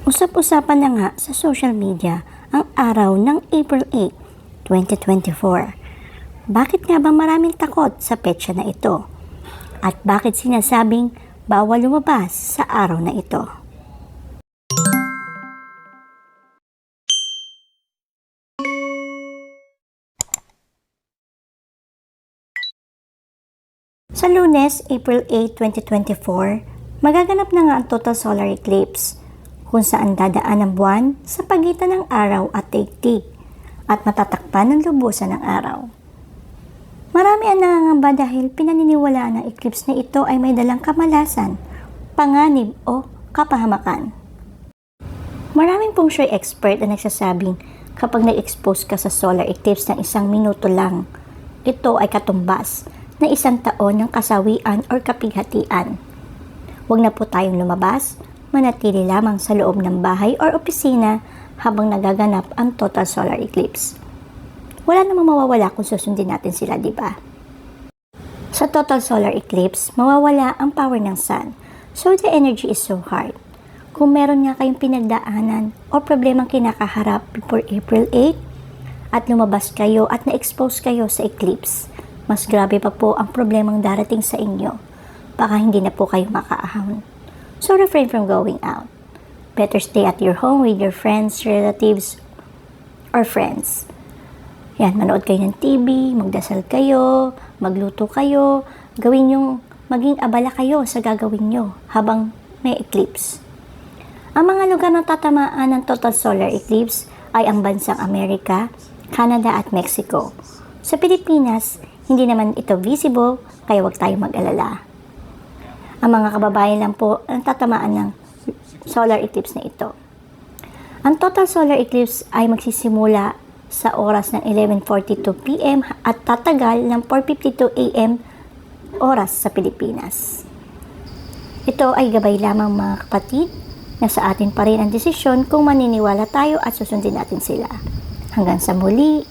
Usap-usapan na nga sa social media ang araw ng April 8, 2024. Bakit nga ba maraming takot sa petsa na ito? At bakit sinasabing bawal lumabas sa araw na ito? Sa Lunes, April 8, 2024, magaganap na nga ang total solar eclipse, kung saan dadaan ang buwan sa pagitan ng araw at daigdig at matatakpan ng lubusan ng araw. Marami ang nangangamba dahil pinaniniwalaan ng eclipse na ito ay may dalang kamalasan, panganib o kapahamakan. Maraming feng shui expert ang nagsasabing kapag nag-expose ka sa solar eclipse ng 1 minuto lang, ito ay katumbas na 1 taon ng kasawian o kapighatian. Huwag na po tayong lumabas, manatili lamang sa loob ng bahay o opisina habang nagaganap ang total solar eclipse. Wala namang mawawala kung susundin natin sila, di ba? Sa total solar eclipse, mawawala ang power ng sun, so the energy is so hard. Kung meron nga kayong pinagdaanan o problemang kinakaharap before April 8 at lumabas kayo at na-expose kayo sa eclipse, mas grabe pa po ang problemang darating sa inyo. Baka hindi na po kayo makaahon. So refrain from going out. Better stay at your home with your friends, relatives, or friends. Yan, manood kayo ng TV, magdasal kayo, magluto kayo, gawin yung maging abala kayo sa gagawin nyo habang may eclipse. Ang mga lugar na tatamaan ng total solar eclipse ay ang bansang Amerika, Canada at Mexico. Sa Pilipinas, hindi naman ito visible, kaya huwag tayong mag-alala. Ang mga kababayan lang po ang tatamaan ng solar eclipse na ito. Ang total solar eclipse ay magsisimula sa oras ng 11:42 p.m. at tatagal ng 4:52 a.m. oras sa Pilipinas. Ito ay gabay lamang mga kapatid na sa atin pa rin ang desisyon kung maniniwala tayo at susundin natin sila. Hanggang sa muli,